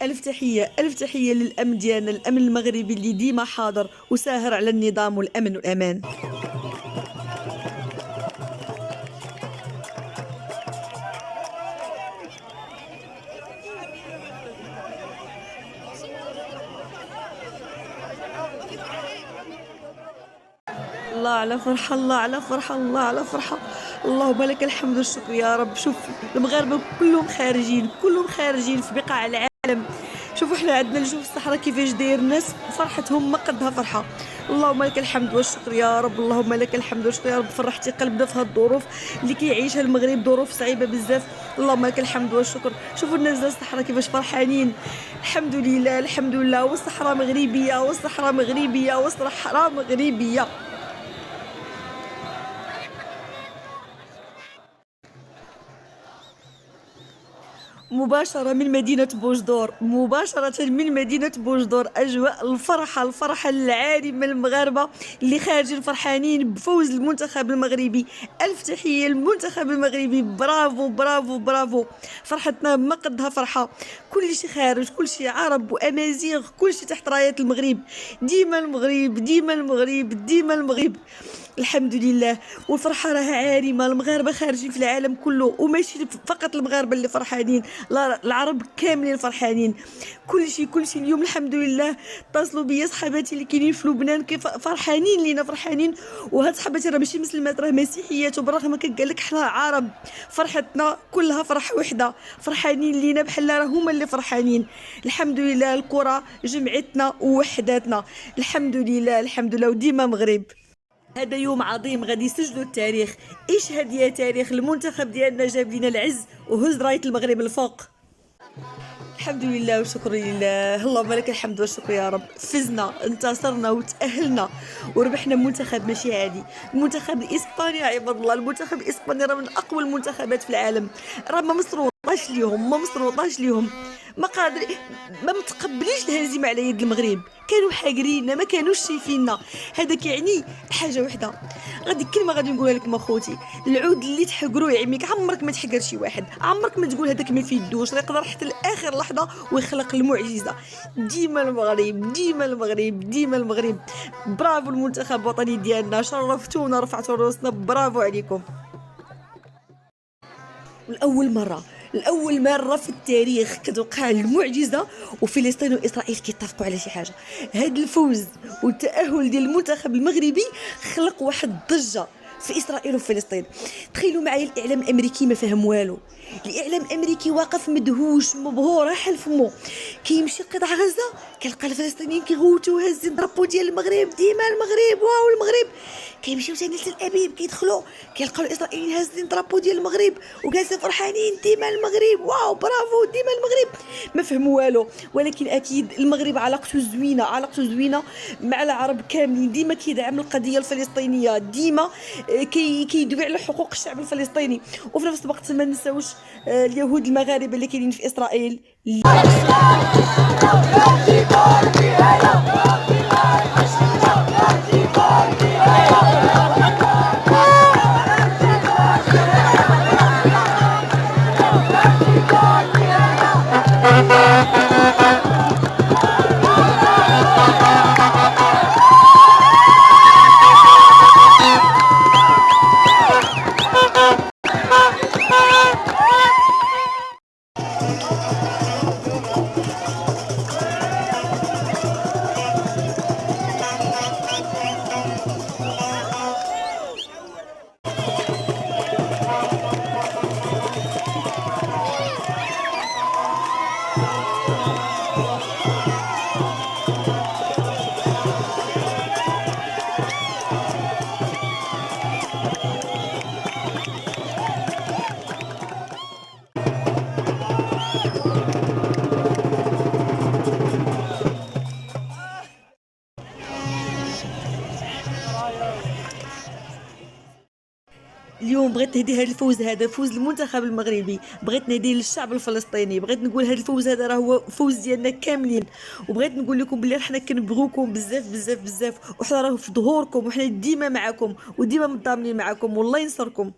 ألف تحية ألف تحية للأمن ديالنا، الأمن المغربي اللي ديما حاضر وساهر على النظام والأمن والأمان. الله على فرحة، الله على فرحة، الله على فرحة. اللهم لك الحمد والشكر يا رب. شوف المغاربة كلهم خارجين، كلهم خارجين في بقاع العالم. شوفوا حنا عندنا نشوف الصحراء كيفاش داير الناس، فرحتهم ما قدها فرحة. اللهم لك الحمد والشكر يا رب، اللهم لك الحمد والشكر يا رب. فرحتي قلبنا في هاد الظروف اللي كيعيشها المغرب، ظروف صعيبة بزاف. اللهم لك الحمد والشكر. شوفوا الناس ديال الصحراء كيفاش فرحانين. الحمد لله الحمد لله. والصحراء مغربية، والصحراء مغربية، والصحراء مغربية. مباشرة من مدينة بوجدور، مباشرة من مدينة بوجدور. أجواء الفرحة، الفرحة العارمة المغاربة اللي خارجين فرحانين بفوز المنتخب المغربي. ألف تحية للمنتخب المغربي، برافو برافو برافو. فرحتنا ما قدها فرحة. كل شيء خارج، كل شيء عرب وأمازيغ، كل شيء تحت راية المغرب. ديما المغرب، ديما المغرب، ديما المغرب. الحمد لله. والفرحة راها عارمة، المغاربة خارجين في العالم كله، وماشي فقط المغاربة اللي فرحانين، لا العرب كاملين فرحانين. كل شيء اليوم الحمد لله. اتصلوا بيا صحاباتي اللي كاينين في لبنان كيف فرحانين لينا، فرحانين. وهاد صحاباتي راه ماشي مسلمات، راه مسيحيات، وبالرغم ما كنقال لك حنا عرب، فرحتنا كلها فرحة وحدة. فرحانين لينا بحال راه هما اللي فرحانين. الحمد لله. الكرة جمعتنا ووحداتنا. الحمد لله الحمد لله. وديما مغرب. هذا يوم عظيم غادي يسجلوا التاريخ. اشهد يا تاريخ، المنتخب ديالنا جاب لنا العز وهز راية المغرب الفوق. الحمد لله والشكر لله، اللهم لك الحمد والشكر يا رب. فزنا، انتصرنا وتأهلنا وربحنا منتخب ماشي عادي، المنتخب الاسباني يا عباد الله. المنتخب الاسباني راه من اقوى المنتخبات في العالم، راه ما مسروطاش ليهم، ما مسروطاش ليهم، ما قادر، ما متقبليش الهزيمه على يد المغرب. كانوا حاقريننا، ما كانوش شايفيننا. هذا كيعني حاجه وحده، غادي كلمه غادي نقولها لكم اخوتي: العود اللي تحقرو يعميك. عمرك ما تحقر شي واحد، عمرك ما تقول هذاك ما فيه الدوش، راه يقدر حتى لاخر لحظه ويخلق المعجزه. ديما المغرب، ديما المغرب، ديما المغرب. برافو المنتخب الوطني ديالنا، شرفتونا، رفعتوا راسنا، برافو عليكم. لأول مرة في التاريخ كتوقع المعجزة وفلسطين وإسرائيل كيتفقوا على شي حاجة. هاد الفوز والتأهل ديال المنتخب المغربي خلق واحد الضجة في إسرائيل وفلسطين. تخيلوا معايا الإعلام الأمريكي ما فهم والو، الإعلام الأمريكي واقف مدهوش مبهور راحل فمو. كيمشي قطاع غزة كيلقى الفلسطينيين كيغوتوا هازين درابو ديال المغرب، ديما المغرب، واو المغرب. كيمشيو ثاني لتل ابيب كيدخلوا كيلقاو الاسرائيليين هازين درابو ديال المغرب وجالسين فرحانين، ديما المغرب، واو برافو ديما المغرب. ما فهموا والو، ولكن اكيد المغرب علاقته زوينه، علاقته زوينه مع العرب كاملين، ديما كيدعم القضيه الفلسطينيه، ديما كيدوي على حقوق الشعب الفلسطيني. وفي نفس الوقت ما نساوش اليهود المغاربه اللي كاينين في اسرائيل. اليوم بغيت نهدي هذا الفوز، هذا فوز المنتخب المغربي، بغيت نهدي للشعب الفلسطيني، بغيت نقول هذا الفوز هذا راه هو فوز ديالنا كاملين. وبغيت نقول لكم بلي حنا كنبغوكم بزاف بزاف بزاف، وحنا راه في ظهوركم، وحنا ديما معكم وديما متضامنين معكم، والله ينصركم.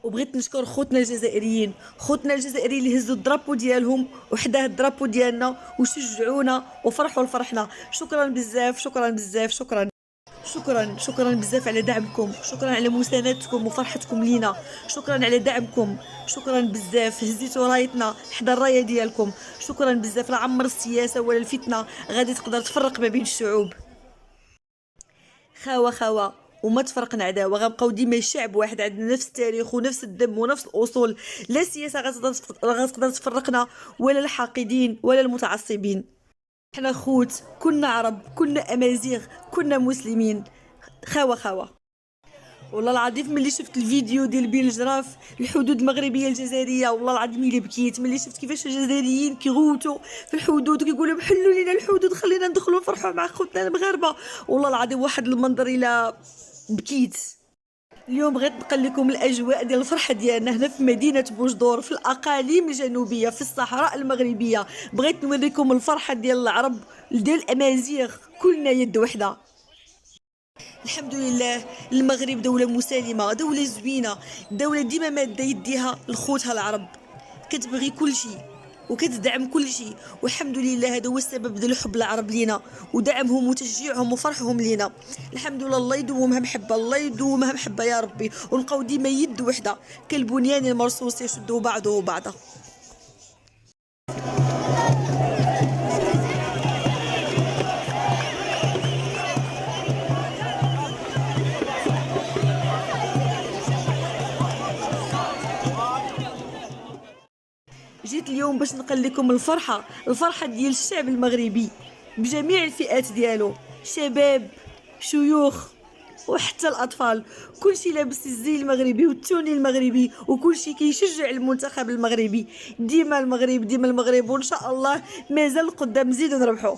وبغيت نشكر خوتنا الجزائريين، خوتنا الجزائريين اللي هزوا الدرابو ديالهم وحداه الدرابو ديالنا وشجعونا وفرحوا لفرحنا. شكرا بزاف، شكرا بزاف، شكرا. شكرا بزاف على دعمكم، شكرا على مساندتكم وفرحتكم لينا، شكرا على دعمكم، شكرا بزاف. هزيتوا رايتنا حدا الرايه ديالكم، شكرا بزاف. لا عمر السياسه ولا الفتنه غادي تقدر تفرق ما بين الشعوب. خاوه وما تفرقنا عداوه، غنبقاو ديما شعب واحد، عندنا نفس التاريخ ونفس الدم ونفس الاصول. لا السياسه غتقدر تفرقنا، ولا الحاقدين ولا المتعصبين. حنا خوت، كنا عرب، كنا امازيغ، كنا مسلمين. خاوه. والله العظيم ملي شفت الفيديو ديال بين الجراف الحدود المغربيه الجزائريه، والله العظيم اللي بكيت ملي شفت كيفاش الجزائريين كيغوتوا في الحدود وكيقولوا حلوا لينا الحدود، خلينا ندخلوا نفرحوا مع خوتنا المغاربه. والله العظيم واحد المنظر الى بكيت. اليوم بغيت نقل لكم الاجواء ديال الفرحه ديالنا هنا في مدينه بوجدور، في الاقاليم الجنوبيه، في الصحراء المغربيه. بغيت نوريكم الفرحه ديال العرب، ديال الامازيغ، كلنا يد وحده. الحمد لله المغرب دولة مسالمة، دولة زوينة، دولة ديما مادة يديها لخوتها العرب، كتبغي كل شيء وكتدعم كل شيء. والحمد لله هذا هو السبب ديال حب العرب لينا ودعمهم وتشجيعهم وفرحهم لينا. الحمد لله، الله يدومها محبة، الله يدومها محبة يا ربي، ونبقاو ديما يد وحدة كالبنيان المرصوص يشد بعضه بعضا. جيت اليوم باش نقل لكم الفرحة ديال الشعب المغربي بجميع الفئات ديالو، شباب، شيوخ، وحتى الاطفال كلشي لابس الزي المغربي والتوني المغربي وكلشي كيشجع المنتخب المغربي. ديما المغرب ديما المغرب، وان شاء الله مازال قدام نزيدو نربحو.